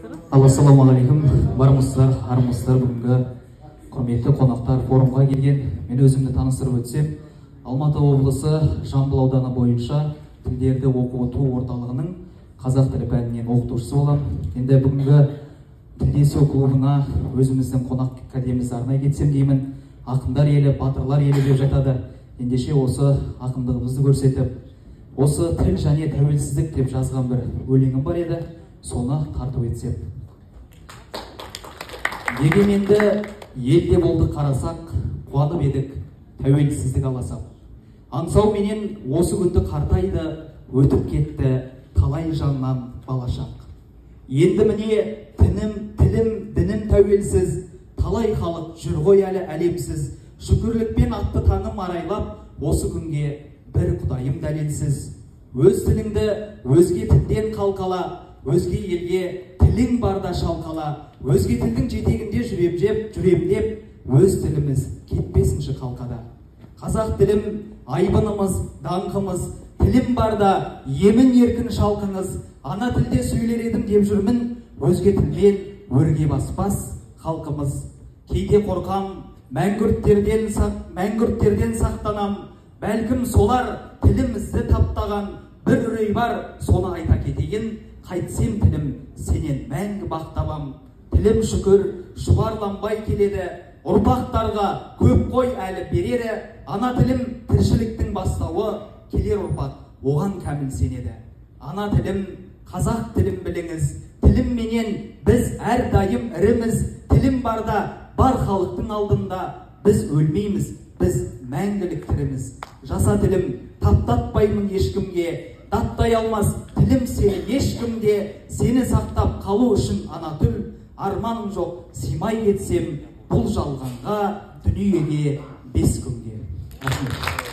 Ассалаумағалейкум, бармысыздар, армысыздар. Бүгінгі құрметті қонақтар, форумға келген. Мен өзімді таныстырып өтсем, Алматы облысы Жамбыл ауданы бойынша тілдерді оқыту орталығының қазақ тілі пәнінен оқытушысы боламын. Енді бүгінгі тілдесу клубына өзіміздің қонақ кәдемізді арнай кетсем деймін. Ақындар елі, батырлар елі деп жатады. Ендеше осы ақындығымызды көрсетіп, осы тіл және тәуелсіздік деп жазған бір өлеңім бар еді, соны тарту етсем. Егеменді елде болды қарасақ, қуанып едік тәуелсіздік аласақ. Аңсау менен осы күнді қартайды, өтіп кетті талай жаннан балашақ. Енді міне тінім, тілім, дінім тәуелсіз, талай халық жүр ғой әлі әлемсіз. Шүкірлікпен атты таңым арайлап, осы күнге бір құдайым дәлелсіз. Өз тіліңді өзге тілден қалқала, өзге елге тілің барда шалқала. Өзге тілдің жетегінде жүремдеп, өз тіліміз кетпесінші қалқада. Қазақ тілім айбынымыз, даңқымыз, тілім барда емін еркін шалқыңыз. Ана тілде сөйлер едім деп жүрмін, өзге тілден өрге баспас халқымыз. Кейде қорқам, мәңгүрттерден сақтанам. Бәлкім солар тілімізді таптаған, бір үрей бар, соны айта кетейін. Қайтсем тілім, сенен мәңгі бақтабам. Тілім шүкір, шұбарланбай келеді, ұрпақтарға көп қой әлі берері. Ана тілім тіршіліктің бастауы, келер ұрпақ оған кәміл сенеді. Ана тілім, қазақ тілім біліңіз, тілім менен біз әрдайым іріміз. Тілім барда, бар халықтың алдында, біз өлмейміз, біз мәңгілік тіріміз. Жаса тілім, таптатпаймын ешкімге, даттай алмас тілім сені ешкімде. Сені сақтап қалу үшін ана тіл, арманым жоқ, симай кетсем бұл жалғанға, дүниеге 5 күнге.